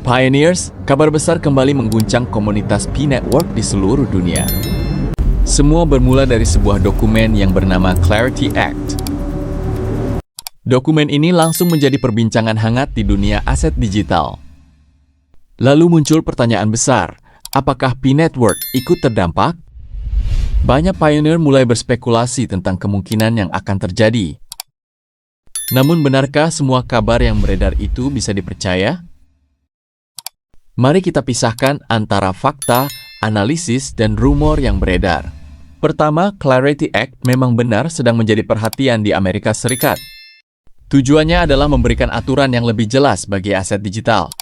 Pioneers, kabar besar kembali mengguncang komunitas P-Network di seluruh dunia. Semua bermula dari sebuah dokumen yang bernama Clarity Act. Dokumen ini langsung menjadi perbincangan hangat di dunia aset digital. Lalu muncul pertanyaan besar, apakah P-Network ikut terdampak? Banyak pioneer mulai berspekulasi tentang kemungkinan yang akan terjadi. Namun benarkah semua kabar yang beredar itu bisa dipercaya? Mari kita pisahkan antara fakta, analisis, dan rumor yang beredar. Pertama, Clarity Act memang benar sedang menjadi perhatian di Amerika Serikat. Tujuannya adalah memberikan aturan yang lebih jelas bagi aset digital.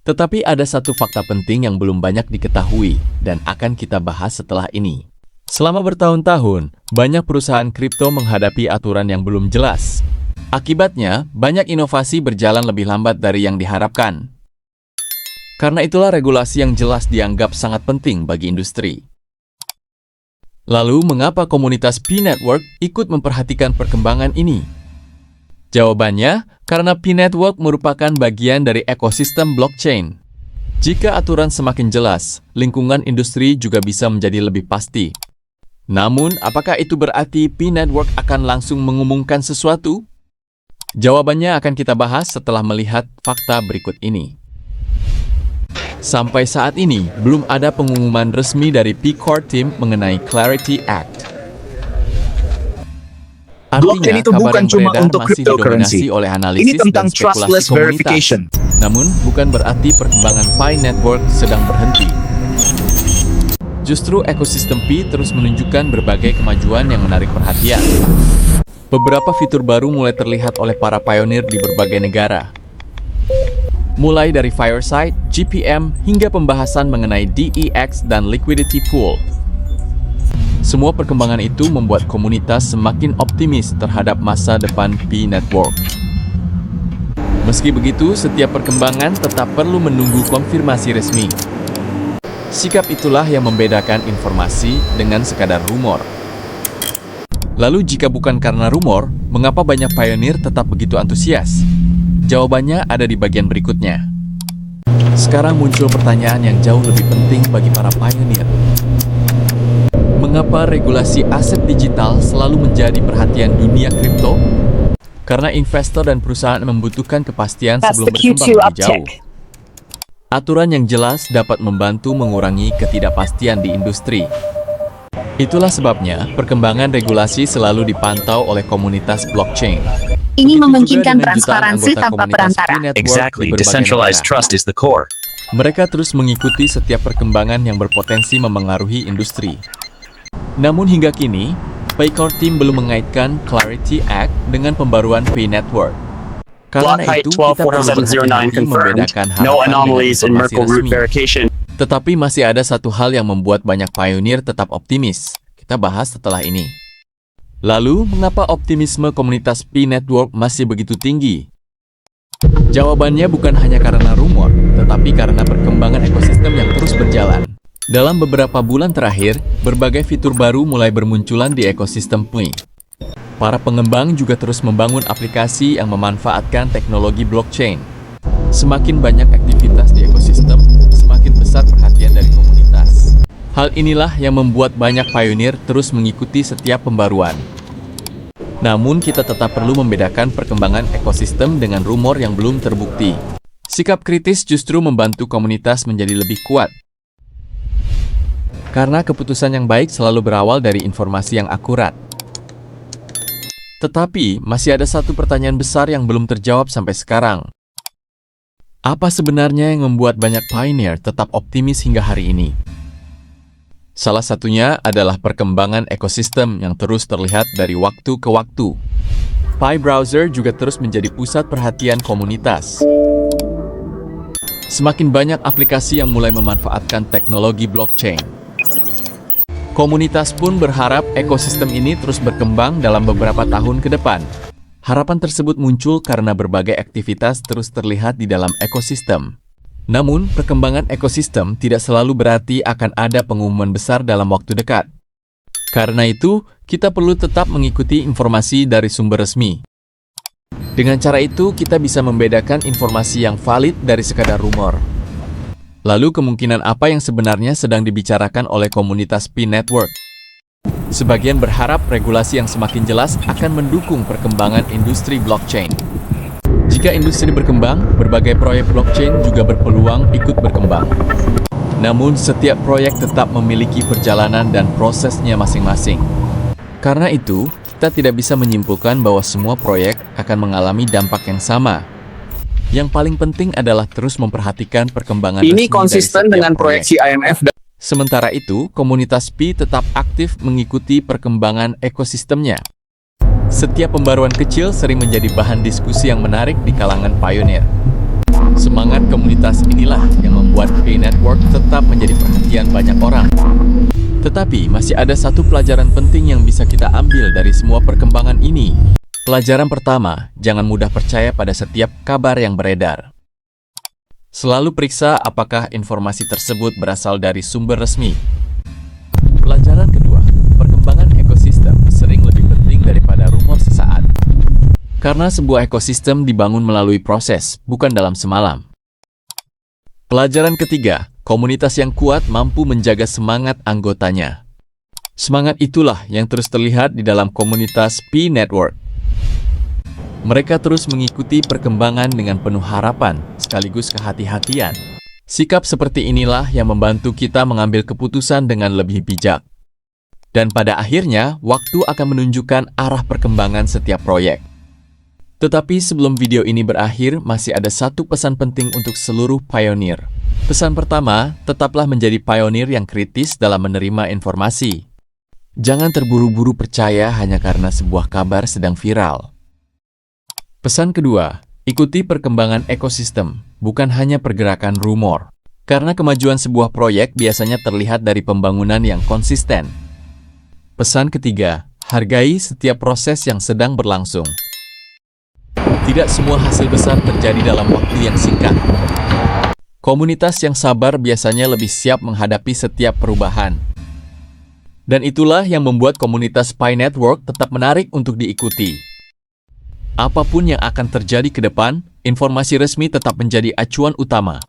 Tetapi ada satu fakta penting yang belum banyak diketahui dan akan kita bahas setelah ini. Selama bertahun-tahun, banyak perusahaan kripto menghadapi aturan yang belum jelas. Akibatnya, banyak inovasi berjalan lebih lambat dari yang diharapkan. Karena itulah regulasi yang jelas dianggap sangat penting bagi industri. Lalu, mengapa komunitas P-Network ikut memperhatikan perkembangan ini? Jawabannya, karena P-Network merupakan bagian dari ekosistem blockchain. Jika aturan semakin jelas, lingkungan industri juga bisa menjadi lebih pasti. Namun, apakah itu berarti P-Network akan langsung mengumumkan sesuatu? Jawabannya akan kita bahas setelah melihat fakta berikut ini. Sampai saat ini, belum ada pengumuman resmi dari P-Core Team mengenai Clarity Act. Blockchain itu kabar bukan yang cuma beredar untuk masih cryptocurrency. didominasi oleh analisis Ini tentang dan spekulasi trustless komunitas. verification. Namun, bukan berarti perkembangan P-Network sedang berhenti. Justru ekosistem P terus menunjukkan berbagai kemajuan yang menarik perhatian. Beberapa fitur baru mulai terlihat oleh para pionir di berbagai negara. Mulai dari Fireside, GPM, hingga pembahasan mengenai DEX dan Liquidity Pool. Semua perkembangan itu membuat komunitas semakin optimis terhadap masa depan P-Network. Meski begitu, setiap perkembangan tetap perlu menunggu konfirmasi resmi. Sikap itulah yang membedakan informasi dengan sekadar rumor. Lalu jika bukan karena rumor, mengapa banyak pionir tetap begitu antusias? Jawabannya ada di bagian berikutnya. Sekarang muncul pertanyaan yang jauh lebih penting bagi para pionir. Mengapa regulasi aset digital selalu menjadi perhatian dunia kripto? Karena investor dan perusahaan membutuhkan kepastian sebelum berkembang lebih jauh. Aturan yang jelas dapat membantu mengurangi ketidakpastian di industri. Itulah sebabnya perkembangan regulasi selalu dipantau oleh komunitas blockchain. Ini memungkinkan transparansi tanpa perantara. Exactly, decentralized trust is the core. Mereka terus mengikuti setiap perkembangan yang berpotensi memengaruhi industri. Namun hingga kini, P-Core Team belum mengaitkan Clarity Act dengan pembaruan P-Network. Karena itu, kita perlu berhati-hati membedakan harapan dengan informasi resmi. Tetapi masih ada satu hal yang membuat banyak pionir tetap optimis. Kita bahas setelah ini. Lalu, mengapa optimisme komunitas P-Network masih begitu tinggi? Jawabannya bukan hanya karena rumor, tetapi karena perkembangan ekosistem yang terus berjalan. Dalam beberapa bulan terakhir, berbagai fitur baru mulai bermunculan di ekosistem P. Para pengembang juga terus membangun aplikasi yang memanfaatkan teknologi blockchain. Semakin banyak aktivitas di ekosistem, semakin besar perhatian dari komunitas. Hal inilah yang membuat banyak pionir terus mengikuti setiap pembaruan. Namun, kita tetap perlu membedakan perkembangan ekosistem dengan rumor yang belum terbukti. Sikap kritis justru membantu komunitas menjadi lebih kuat. Karena keputusan yang baik selalu berawal dari informasi yang akurat. Tetapi, masih ada satu pertanyaan besar yang belum terjawab sampai sekarang. Apa sebenarnya yang membuat banyak pioneer tetap optimis hingga hari ini? Salah satunya adalah perkembangan ekosistem yang terus terlihat dari waktu ke waktu. Pi Browser juga terus menjadi pusat perhatian komunitas. Semakin banyak aplikasi yang mulai memanfaatkan teknologi blockchain. Komunitas pun berharap ekosistem ini terus berkembang dalam beberapa tahun ke depan. Harapan tersebut muncul karena berbagai aktivitas terus terlihat di dalam ekosistem. Namun, perkembangan ekosistem tidak selalu berarti akan ada pengumuman besar dalam waktu dekat. Karena itu, kita perlu tetap mengikuti informasi dari sumber resmi. Dengan cara itu, kita bisa membedakan informasi yang valid dari sekadar rumor. Lalu kemungkinan apa yang sebenarnya sedang dibicarakan oleh komunitas P-Network? Sebagian berharap regulasi yang semakin jelas akan mendukung perkembangan industri blockchain. Jika industri berkembang, berbagai proyek blockchain juga berpeluang ikut berkembang. Namun, setiap proyek tetap memiliki perjalanan dan prosesnya masing-masing. Karena itu, kita tidak bisa menyimpulkan bahwa semua proyek akan mengalami dampak yang sama. Yang paling penting adalah terus memperhatikan perkembangan Ini resmi dari konsisten setiap dengan proyek. proyeksi IMF dan Sementara itu, komunitas Pi tetap aktif mengikuti perkembangan ekosistemnya. Setiap pembaruan kecil sering menjadi bahan diskusi yang menarik di kalangan pioneer. Semangat komunitas inilah yang membuat P-Network tetap menjadi perhatian banyak orang. Tetapi masih ada satu pelajaran penting yang bisa kita ambil dari semua perkembangan ini. Pelajaran pertama, jangan mudah percaya pada setiap kabar yang beredar. Selalu periksa apakah informasi tersebut berasal dari sumber resmi. Pelajaran kedua, perkembangan ekosistem sering lebih penting daripada rumor sesaat. Karena sebuah ekosistem dibangun melalui proses, bukan dalam semalam. Pelajaran ketiga, komunitas yang kuat mampu menjaga semangat anggotanya. Semangat itulah yang terus terlihat di dalam komunitas P-Network. Mereka terus mengikuti perkembangan dengan penuh harapan, sekaligus kehati-hatian. Sikap seperti inilah yang membantu kita mengambil keputusan dengan lebih bijak. Dan pada akhirnya, waktu akan menunjukkan arah perkembangan setiap proyek. Tetapi sebelum video ini berakhir, masih ada satu pesan penting untuk seluruh pioneer. Pesan pertama, tetaplah menjadi pioneer yang kritis dalam menerima informasi. Jangan terburu-buru percaya hanya karena sebuah kabar sedang viral. Pesan kedua, ikuti perkembangan ekosistem, bukan hanya pergerakan rumor. Karena kemajuan sebuah proyek biasanya terlihat dari pembangunan yang konsisten. Pesan ketiga, hargai setiap proses yang sedang berlangsung. Tidak semua hasil besar terjadi dalam waktu yang singkat. Komunitas yang sabar biasanya lebih siap menghadapi setiap perubahan. Dan itulah yang membuat komunitas P-Network tetap menarik untuk diikuti. Apapun yang akan terjadi ke depan, informasi resmi tetap menjadi acuan utama.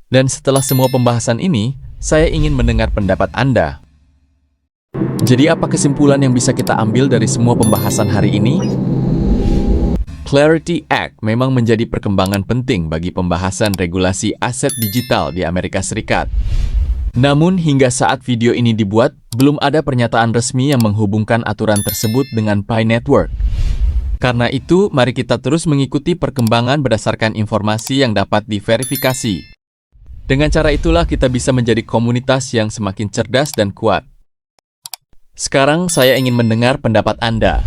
Dan setelah semua pembahasan ini, saya ingin mendengar pendapat Anda. Jadi apa kesimpulan yang bisa kita ambil dari semua pembahasan hari ini? Clarity Act memang menjadi perkembangan penting bagi pembahasan regulasi aset digital di Amerika Serikat. Namun hingga saat video ini dibuat, belum ada pernyataan resmi yang menghubungkan aturan tersebut dengan P-Network. Karena itu, mari kita terus mengikuti perkembangan berdasarkan informasi yang dapat diverifikasi. Dengan cara itulah kita bisa menjadi komunitas yang semakin cerdas dan kuat. Sekarang saya ingin mendengar pendapat Anda.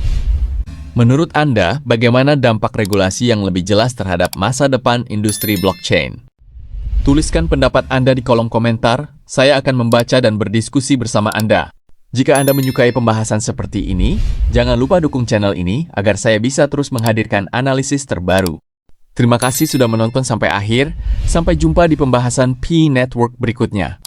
Menurut Anda, bagaimana dampak regulasi yang lebih jelas terhadap masa depan industri blockchain? Tuliskan pendapat Anda di kolom komentar, saya akan membaca dan berdiskusi bersama Anda. Jika Anda menyukai pembahasan seperti ini, jangan lupa dukung channel ini agar saya bisa terus menghadirkan analisis terbaru. Terima kasih sudah menonton sampai akhir, sampai jumpa di pembahasan P-Network berikutnya.